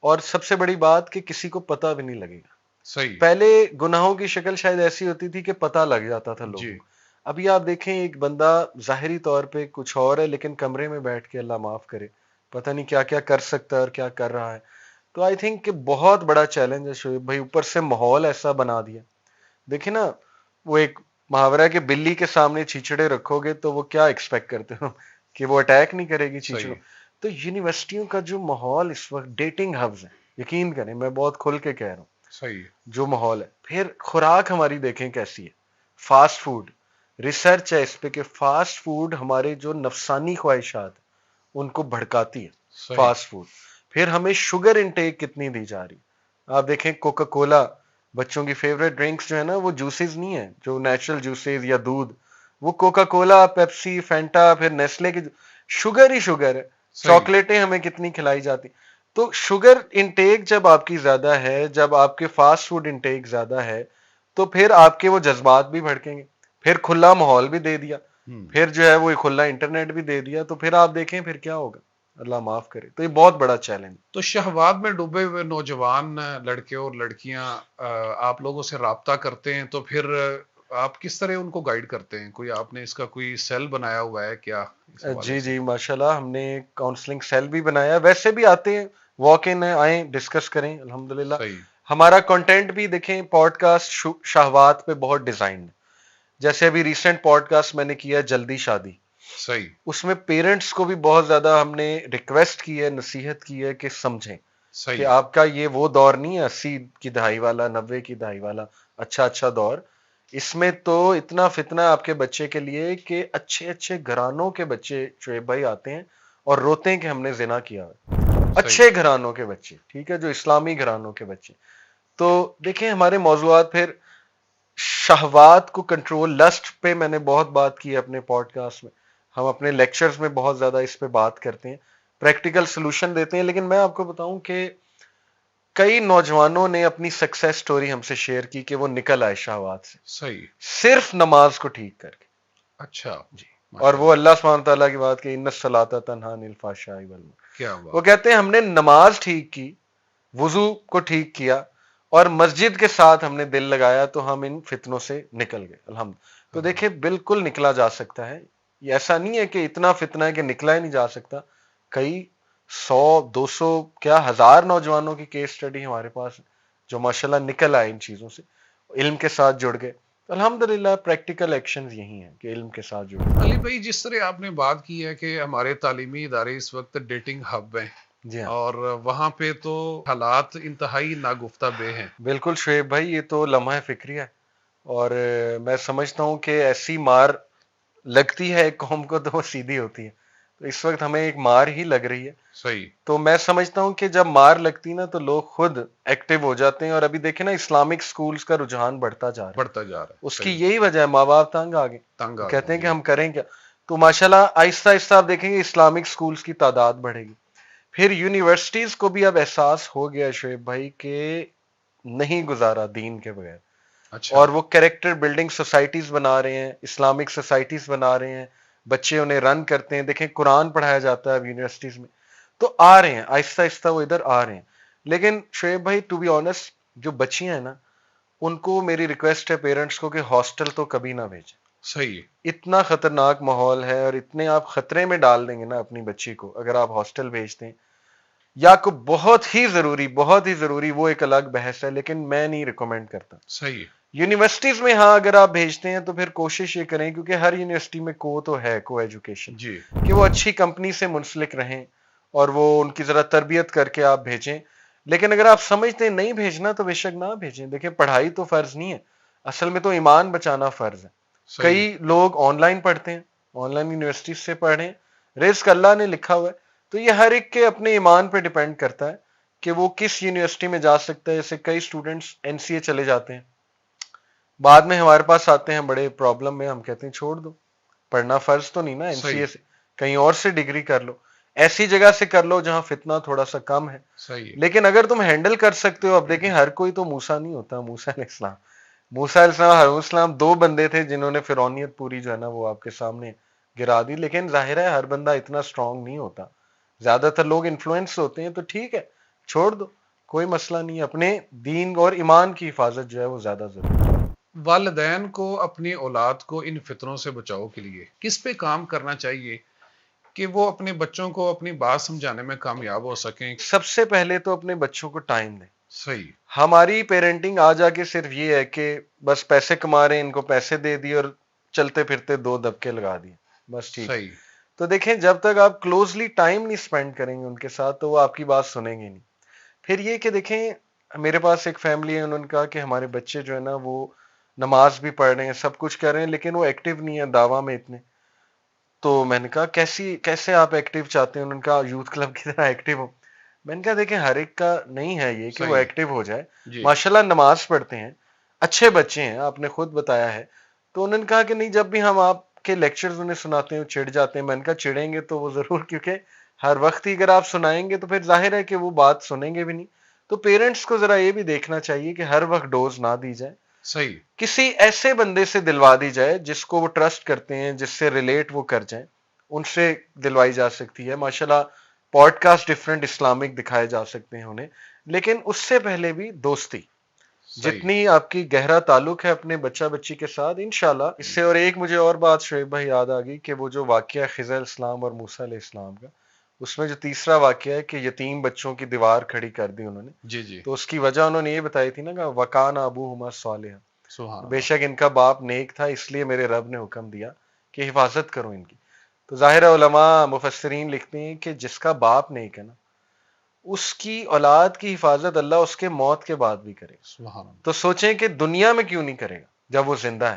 اور سب سے بڑی بات کہ کسی کو پتہ بھی نہیں لگے گا. صحیح. پہلے گناہوں کی شکل شاید ایسی ہوتی تھی کہ پتہ لگ جاتا تھا لوگوں جی. کو. ابھی آپ دیکھیں ایک بندہ ظاہری طور پہ کچھ اور ہے لیکن کمرے میں بیٹھ کے اللہ معاف کرے پتہ نہیں کیا کیا کر سکتا ہے اور کیا کر رہا ہے. تو آئی تھنک کہ بہت بڑا چیلنج ہے شعیب بھائی. اوپر سے ماحول ایسا بنا دیا. دیکھیں نا وہ ایک محاورہ کہ بلی کے سامنے چیچڑے رکھو گے تو وہ کیا ایکسپیکٹ کرتے ہو کہ وہ اٹیک نہیں کرے گی چیچڑوں. صحیح. تو یونیورسٹیوں کا جو ماحول اس وقت ڈیٹنگ ہبز ہیں، یقین کریں میں بہت کھل کے کہہ رہا ہوں، صحیح. جو ماحول ہے. پھر خوراک ہماری دیکھیں کیسی ہے. فاسٹ فوڈ، ریسرچ ہے اس پہ کہ فاسٹ فوڈ ہمارے جو نفسانی خواہشات ان کو بھڑکاتی ہے. صحیح. Fast food. پھر ہمیں شوگر انٹیک کتنی دی جا رہی. آپ دیکھیں کوکا کولا، بچوں کی فیوریٹ ڈرنکس جو ہے نا وہ جوسز نہیں ہے جو نیچرل جوسز یا دودھ، وہ کوکا کولا، پیپسی، فینٹا، پھر نیسلے کی شوگر ہی شوگر ہے. صحیح. چاکلیٹیں ہمیں کتنی کھلائی جاتی. تو شوگر انٹیک جب آپ کی زیادہ ہے، جب آپ کے فاسٹ فوڈ انٹیک زیادہ ہے، تو پھر آپ کے وہ جذبات بھی بھڑکیں گے. پھر کھلا ماحول بھی دے دیا، پھر جو ہے وہ کھلا انٹرنیٹ بھی دے دیا، تو پھر آپ دیکھیں پھر کیا ہوگا. اللہ معاف کرے. تو یہ بہت بڑا چیلنج. تو شہوات میں ڈوبے ہوئے نوجوان لڑکے اور لڑکیاں آپ لوگوں سے رابطہ کرتے ہیں تو پھر آپ کس طرح ان کو گائیڈ کرتے ہیں؟ کوئی آپ نے اس کا کوئی سیل بنایا ہوا ہے کیا اس حوالے جی سے؟ جی ماشاءاللہ ہم نے کاؤنسلنگ سیل بھی بنایا. ویسے بھی آتے ہیں، واک ان ہے، آئیں ڈسکس کریں. الحمدللہ صحیح. ہمارا کنٹینٹ بھی دیکھیں پوڈ کاسٹ شہوات پہ بہت ڈیزائن ہے. جیسے ابھی ریسنٹ پوڈ کاسٹ میں نے کیا جلدی شادی، صحیح. اس میں پیرنٹس کو بھی بہت زیادہ ہم نے ریکویسٹ کی ہے، نصیحت کی ہے کہ سمجھیں کہ صحیح. آپ کا یہ وہ دور نہیں ہے 80 کی دہائی والا، 90 کی دہائی والا اچھا دور. اس میں تو اتنا فتنہ آپ کے بچے کے لیے کہ اچھے اچھے گھرانوں کے بچے شعیب بھائی آتے ہیں اور روتے ہیں کہ ہم نے زنا کیا. اچھے گھرانوں کے بچے، ٹھیک ہے، جو اسلامی گھرانوں کے بچے. تو دیکھیں ہمارے موضوعات پھر شہوات کو کنٹرول، لسٹ پہ میں نے بہت بات کی ہے اپنے پوڈ کاسٹ میں. ہم اپنے لیکچرز میں بہت زیادہ اس پہ بات کرتے ہیں، پریکٹیکل سلوشن دیتے ہیں. لیکن میں آپ کو بتاؤں کہ کئی نوجوانوں نے اپنی سکسیس سٹوری ہم سے شیئر کی کہ وہ نکل آئے شہوات سے صحیح. صرف نماز کو ٹھیک کر کے. اچھا جی. اور ماشاءاللہ. وہ اللہ سبحانہ تعالیٰ کی بات کہ ان الصلاۃ تنہی عن الفحشاء والمنکر، کیا وہ بات. کہتے ہیں ہم نے نماز ٹھیک کی، وضو کو ٹھیک کیا، اور مسجد کے ساتھ ہم نے دل لگایا تو ہم ان فتنوں سے نکل گئے. الحمد. تو دیکھیں بالکل نکلا جا سکتا ہے. یہ ایسا نہیں ہے کہ اتنا فتنہ ہے کہ نکلا ہی نہیں جا سکتا. کئی 100 200 کیا 1000 نوجوانوں کی کیس سٹڈی ہمارے پاس ہے جو ماشاءاللہ نکل آئے ان چیزوں سے، علم کے ساتھ جڑ گئے. الحمدللہ پریکٹیکل ایکشنز یہی ہیں کہ علم کے ساتھ جڑ گئے. علی بھائی جس طرح آپ نے بات کی ہے کہ ہمارے تعلیمی ادارے اس وقت ڈیٹنگ ہب ہیں جی ہاں اور وہاں پہ تو حالات انتہائی ناگفتہ بے ہیں. بالکل شعیب بھائی، یہ تو لمحہ فکری ہے. اور میں سمجھتا ہوں کہ ایسی مار لگتی ہے ایک قوم کو تو وہ سیدھی ہوتی ہے. تو اس وقت ہمیں ایک مار ہی لگ رہی ہے. صحیح. تو میں سمجھتا ہوں کہ جب مار لگتی نا تو لوگ خود ایکٹیو ہو جاتے ہیں. اور ابھی دیکھیں نا اسلامک سکولز کا رجحان بڑھتا جا رہا ہے. بڑھتا جا رہا ہے. اس کی صحیح. یہی وجہ ہے، ماں باپ تنگ آ گئے، تنگ وہ آ کہتے گئے. ہیں کہ جی. ہم کریں کیا. تو ماشاءاللہ آہستہ آہستہ آپ دیکھیں گے اسلامک سکولز کی تعداد بڑھے گی. پھر یونیورسٹیز کو بھی اب احساس ہو گیا شعیب بھائی کہ نہیں گزارا دین کے بغیر. اچھا. اور وہ کریکٹر بلڈنگ سوسائٹیز بنا رہے ہیں، اسلامک سوسائٹیز بنا رہے ہیں، بچے انہیں رن کرتے ہیں. دیکھیں قرآن پڑھایا جاتا ہے اب یونیورسٹیز میں. تو آ رہے ہیں آہستہ آہستہ وہ ادھر آ رہے ہیں. لیکن شعیب بھائی ٹو بی آنیسٹ جو بچیاں ہیں نا ان کو میری ریکویسٹ ہے پیرنٹس کو کہ ہاسٹل تو کبھی نہ بھیجیں. صحیح. اتنا خطرناک ماحول ہے اور اتنے آپ خطرے میں ڈال دیں گے نا اپنی بچی کو اگر آپ ہاسٹل بھیجتے ہیں. یا کو بہت ہی ضروری وہ ایک الگ بحث ہے، لیکن میں نہیں ریکمینڈ کرتا. صحیح. یونیورسٹیز میں ہاں اگر آپ بھیجتے ہیں تو پھر کوشش یہ کریں، کیونکہ ہر یونیورسٹی میں تو ہے کو ایجوکیشن، جی. کہ وہ اچھی کمپنی سے منسلک رہیں اور وہ ان کی ذرا تربیت کر کے آپ بھیجیں. لیکن اگر آپ سمجھتے ہیں نہیں بھیجنا تو بے شک نہ بھیجیں. دیکھیں پڑھائی تو فرض نہیں ہے، اصل میں تو ایمان بچانا فرض ہے. کئی لوگ آن لائن پڑھتے ہیں, آن لائن یونیورسٹی سے پڑھ رہے ہیں, رزق اللہ نے لکھا ہوا ہے. تو یہ ہر ایک کے اپنے ایمان پہ ڈیپینڈ کرتا ہے کہ وہ کس یونیورسٹی میں جا سکتا ہے. جیسے کئی اسٹوڈنٹس NCA چلے جاتے ہیں, بعد میں ہمارے پاس آتے ہیں بڑے پرابلم میں, ہم کہتے ہیں چھوڑ دو, پڑھنا فرض تو نہیں نا NCA سے, کہیں اور سے ڈگری کر لو, ایسی جگہ سے کر لو جہاں فتنہ تھوڑا سا کم ہے. لیکن اگر تم ہینڈل کر سکتے ہو, اب دیکھیں ہر کوئی تو موسیٰ نہیں ہوتا. موسیٰ علیہ السلام, ہارون السلام 2 بندے تھے جنہوں نے فرعونیت پوری جو ہے نا وہ آپ کے سامنے گرا دی. لیکن ظاہر ہے ہر بندہ اتنا سٹرونگ نہیں ہوتا, زیادہ تر لوگ انفلوئنس ہوتے ہیں. تو ٹھیک ہے, چھوڑ دو, کوئی مسئلہ نہیں. اپنے دین اور ایمان کی حفاظت جو ہے وہ زیادہ ضروری ہے. والدین کو اپنی اولاد کو ان فتنوں سے بچاؤ کے لیے کس پہ کام کرنا چاہیے کہ وہ اپنے بچوں کو اپنی بات سمجھانے میں کامیاب ہو سکیں؟ سب سے پہلے تو اپنے بچوں کو ٹائم دیں. صحیح. ہماری پیرنٹنگ آ جا کے صرف یہ ہے کہ بس پیسے کما رہے ہیں, ان کو پیسے دے دیے اور چلتے پھرتے 2 دبکے لگا دیے, بس ٹھیک. صحیح. تو دیکھیں جب تک آپ کلوزلی ٹائم نہیں سپینڈ کریں گے ان کے ساتھ تو وہ آپ کی بات سنیں گے نہیں. پھر یہ کہ دیکھیں میرے پاس ایک فیملی ہے, انہوں نے کہا کہ ہمارے بچے جو ہے نا وہ نماز بھی پڑھ رہے ہیں, سب کچھ کر رہے ہیں, لیکن وہ ایکٹیو نہیں ہے دعویٰ میں اتنے. تو میں نے کہا کیسے آپ ایکٹیو چاہتے ہیں؟ انہوں نے کہا یوتھ کلب کی طرح ایکٹیو ہو. میں نے کہا دیکھیں ہر ایک کا نہیں ہے یہ کہ وہ ایکٹیو ہو جائے. ماشاءاللہ نماز پڑھتے ہیں, اچھے بچے ہیں, آپ نے خود بتایا ہے. تو انہوں نے کہا کہ نہیں, جب بھی ہم آپ کے لیکچرز انہیں سناتے ہیں چڑ جاتے ہیں. میں نے کہا چڑیں گے تو وہ ضرور, کیونکہ ہر وقت ہی اگر آپ سنائیں گے تو پھر ظاہر ہے کہ وہ بات سنیں گے بھی نہیں. تو پیرنٹس کو ذرا یہ بھی دیکھنا چاہیے کہ ہر وقت ڈوز نہ دی جائے. صحیح. کسی ایسے بندے سے دلوا دی جائے جس کو وہ ٹرسٹ کرتے ہیں, جس سے ریلیٹ وہ کر جائیں, ان سے دلوائی جا سکتی ہے. ماشاءاللہ پوڈ کاسٹ ڈفرینٹ اسلامک دکھائے جا سکتے ہیں انہیں, لیکن اس سے پہلے بھی دوستی, جتنی آپ کی گہرا تعلق ہے اپنے بچہ بچی کے ساتھ انشاءاللہ اس سے. اور ایک مجھے اور بات شعیب بھائی یاد آ گئی کہ وہ جو واقعہ خضر علیہ السلام اور موسیٰ علیہ السلام کا, اس میں جو تیسرا واقعہ ہے کہ یتیم بچوں کی دیوار کھڑی کر دی انہوں نے. جی. تو اس کی وجہ انہوں نے یہ بتائی تھی نا کہ وکان ابوہما صالحا, بے شک ان کا باپ نیک تھا, اس لیے میرے رب نے حکم دیا کہ حفاظت کرو ان کی. تو ظاہر علماء مفسرین لکھتے ہیں کہ جس کا باپ نیک ہے نا, اس کی اولاد کی حفاظت اللہ اس کے موت کے بعد بھی کرے. تو سوچیں کہ دنیا میں کیوں نہیں کرے گا جب وہ زندہ ہے.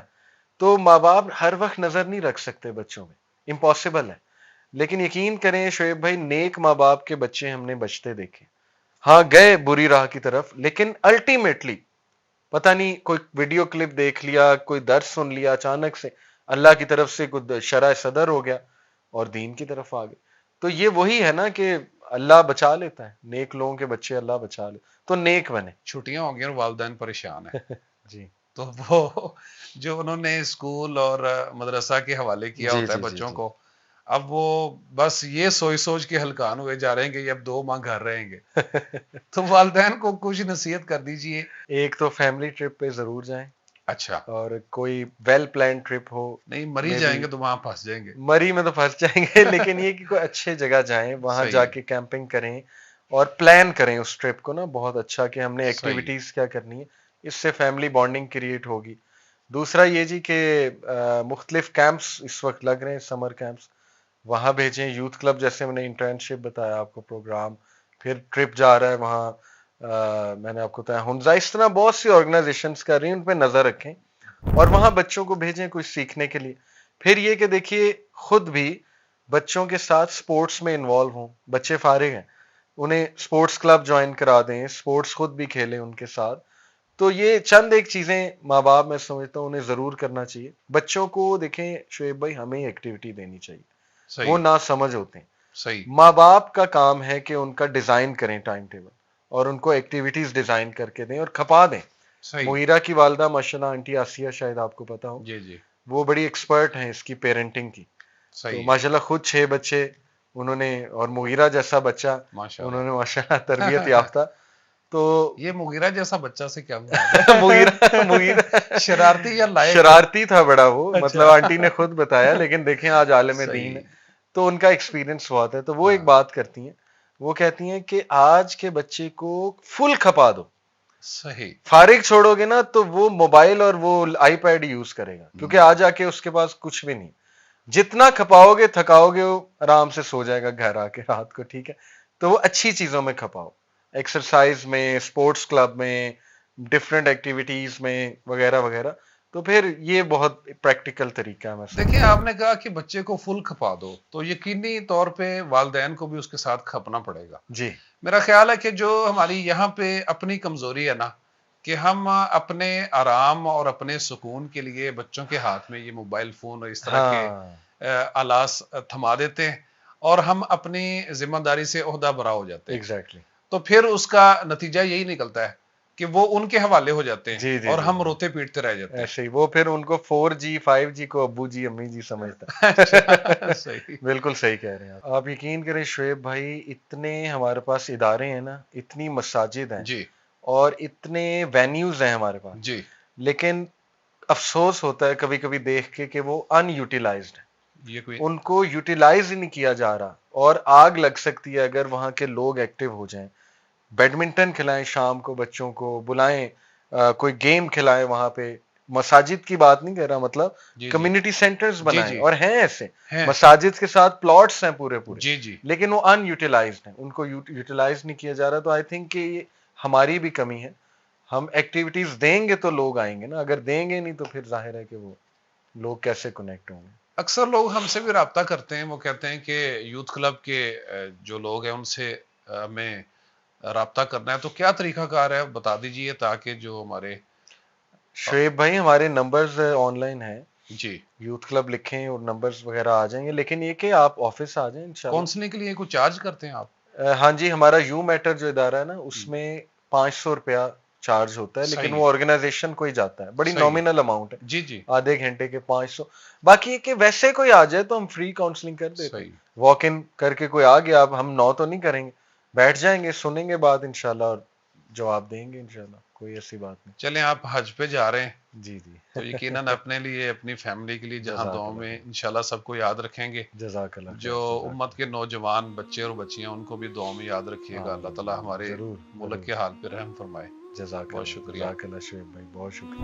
تو ماں باپ ہر وقت نظر نہیں رکھ سکتے بچوں میں, امپاسبل ہے. لیکن یقین کریں شعیب بھائی, نیک ماں باپ کے بچے ہم نے بچتے دیکھے. ہاں گئے بری راہ کی طرف, لیکن الٹیمیٹلی پتہ نہیں کوئی ویڈیو کلپ دیکھ لیا, کوئی درس سن لیا, اچانک سے اللہ کی طرف سے کوئی شرح صدر ہو گیا اور دین کی طرف آ گئے. تو یہ وہی ہے نا کہ اللہ بچا لیتا ہے, نیک لوگوں کے بچے اللہ بچا لے. تو نیک بنے. چھٹیاں ہو گئی اور والدین پریشان ہیں. جی. تو وہ جو انہوں نے اسکول اور مدرسہ کے حوالے کیا ہوتا ہے بچوں کو, اب وہ بس یہ سوچ کے ہلکان ہوئے جا رہے ہیں کہ یہ اب 2 ماہ گھر رہیں گے. تو والدین کو کچھ نصیحت کر دیجئے. ایک تو فیملی ٹرپ پہ ضرور جائیں. اچھا. اور کوئی ویل پلان ٹرپ ہو. نہیں مری جائیں گے تو وہاں پھنس جائیں گے. مری میں تو پھنس جائیں گے, لیکن یہ کہ کوئی اچھے جگہ جائیں, وہاں جا کے کیمپنگ کریں اور پلان کریں اس ٹرپ کو نا بہت اچھا کہ ہم نے ایکٹیویٹیز کیا کرنی ہے. اس سے فیملی بانڈنگ کریٹ ہوگی. دوسرا یہ جی کہ مختلف کیمپس اس وقت لگ رہے ہیں, سمر کیمپس, وہاں بھیجیں. یوتھ کلب جیسے میں نے انٹرنشپ بتایا آپ کو پروگرام, پھر ٹرپ جا رہا ہے وہاں, میں نے آپ کو بتایا ہنزا, اس طرح بہت سی آرگنائزیشنز کر رہی ہیں, ان پہ نظر رکھیں اور وہاں بچوں کو بھیجیں کچھ سیکھنے کے لیے. پھر یہ کہ دیکھیے خود بھی بچوں کے ساتھ سپورٹس میں انوالو ہوں. بچے فارغ ہیں, انہیں سپورٹس کلب جوائن کرا دیں, سپورٹس خود بھی کھیلیں ان کے ساتھ. تو یہ چند ایک چیزیں ماں باپ میں سمجھتا ہوں انہیں ضرور کرنا چاہیے. بچوں کو دیکھیں شعیب بھائی ہمیں ایکٹیویٹی دینی چاہیے, وہ نہ سمجھ ہوتے ہیں. صحیح. ماں باپ کا کام ہے کہ ان کا ڈیزائن کریں ٹائم ٹیبل, اور ان کو ایکٹیویٹیز ڈیزائن کر کے دیں اور کھپا دیں. مغیرہ کی والدہ ماشاءاللہ آنٹی آسیہ, شاید آپ کو پتا ہو, جی وہ بڑی ایکسپرٹ ہیں اس کی پیرنٹنگ کی. تو ماشاءاللہ خود 6 بچے انہوں نے, اور مغیرہ جیسا بچہ انہوں نے ماشاءاللہ تربیت یافتہ. تو یہ مغیرہ جیسا بچہ سے کیا مغیرہ شرارتی یا لائق؟ شرارتی تھا بڑا وہ, مطلب آنٹی نے خود بتایا, لیکن دیکھیں آج عالم دین ہے تو ان کا ایکسپیرینس ہوا تھا. تو وہ ایک بات کرتی ہیں, وہ کہتی ہیں کہ آج کے بچے کو فل کھپا دو. صحیح. فارغ چھوڑو گے نا تو وہ موبائل اور وہ آئی پیڈ یوز کرے گا, کیونکہ آ جا کے اس کے پاس کچھ بھی نہیں. جتنا کھپاؤ گے تھکاؤ گے, وہ آرام سے سو جائے گا گھر آ کے رات کو. ٹھیک ہے, تو وہ اچھی چیزوں میں کھپاؤ, ایکسرسائز میں, سپورٹس کلب میں, ڈفرینٹ ایکٹیویٹیز میں وغیرہ وغیرہ. تو پھر یہ بہت پریکٹیکل طریقہ ہے. میں دیکھیں آپ نے کہا کہ بچے کو فل کھپا دو تو یقینی طور پہ والدین کو بھی اس کے ساتھ کھپنا پڑے گا. جی میرا خیال ہے کہ جو ہماری یہاں پہ اپنی کمزوری ہے نا کہ ہم اپنے آرام اور اپنے سکون کے لیے بچوں کے ہاتھ میں یہ موبائل فون اور اس طرح کے ہاں آلات تھما دیتے ہیں اور ہم اپنی ذمہ داری سے عہدہ برا ہو جاتے ہیں. ایگزیکٹلی. تو پھر اس کا نتیجہ یہی نکلتا ہے کہ وہ ان کے حوالے ہو جاتے ہیں جی جی اور جی ہم روتے پیٹتے رہ جاتے ہیں. ایسے ہی وہ پھر ان کو 4G 5G کو ابو جی امی جی سمجھتا. اچھا، صحیح. بالکل صحیح کہہ رہے ہیں آپ. آپ یقین کریں شعیب بھائی اتنے ہمارے پاس ادارے ہیں نا, اتنی مساجد ہیں جی اور اتنے وینیوز ہیں ہمارے پاس, جی لیکن افسوس ہوتا ہے کبھی کبھی دیکھ کے کہ وہ ان یوٹیلائزڈ ہیں. یہ کوئی ان کو یوٹیلائز ہی نہیں کیا جا رہا اور آگ لگ سکتی ہے اگر وہاں کے لوگ ایکٹیو ہو جائیں. بیڈمنٹن کھلائیں شام کو, بچوں کو بلائیں, کوئی گیم کھلائیں وہاں پہ. مساجد کی بات نہیں کر رہا, مطلب جی جی کمیونٹی سینٹرز جی بنائیں. جی اور ہیں ایسے ہیں. مساجد کے ساتھ پلاٹس ہیں پورے پورے, جی جی لیکن وہ ان یوٹیلائزڈ ہیں, ان کو یوٹیلائز نہیں کیا جا رہا. تو آئی تھنک کہ یہ ہماری بھی کمی ہے. ہم ایکٹیویٹیز دیں گے تو لوگ آئیں گے نا, اگر دیں گے نہیں تو پھر ظاہر ہے کہ وہ لوگ کیسے کنیکٹ ہوں گے. اکثر لوگ ہم سے بھی رابطہ کرتے ہیں, وہ کہتے ہیں کہ یوتھ کلب کے جو لوگ ہیں ان سے ہمیں رابطہ کرنا ہے, تو کیا طریقہ کار ہے بتا دیجئے تاکہ جو ہمارے. شعیب بھائی ہمارے نمبرز آن لائن ہیں, جی یوتھ کلب لکھیں اور نمبرز وغیرہ آ جائیں گے, لیکن یہ کہ آپ آفس آ جائیں انشاءاللہ. کونسلنگ کے لیے کوئی چارج کرتے ہیں آپ؟ ہاں جی, ہمارا یو میٹر جو ادارہ ہے نا اس میں 500 روپیہ چارج ہوتا ہے, لیکن صحیح وہ آرگنائزیشن کو ہی جاتا ہے. بڑی صحیح. نامینل اماؤنٹ ہے, جی جی آدھے گھنٹے کے 500. باقی یہ کہ ویسے کوئی آ جائے تو ہم فری کاؤنسلنگ کر دیتے ہیں. صحیح. واک ان کر کے کوئی آ گیا, اب ہم 9 تو نہیں کریں گے, بیٹھ جائیں گے, سنیں گے بات انشاءاللہ اور جواب دیں گے انشاءاللہ, کوئی ایسی بات نہیں. چلیں آپ حج پہ جا رہے ہیں جی جی تو یقیناً اپنے لیے اپنی فیملی کے لیے جہاں جزاک دعاؤں اللہ میں خیر. انشاءاللہ سب کو یاد رکھیں گے. جزاک اللہ خیر. جو جزاک امت کے نوجوان بچے اور بچیاں ان کو بھی دعاؤں میں یاد رکھیے گا. اللہ تعالی آمین. ہمارے ضرور ملک ضرور. کے حال پہ رحم فرمائے. جزاک بہت اللہ, شکریہ. جزاک اللہ شعیب بھائی, بہت شکریہ.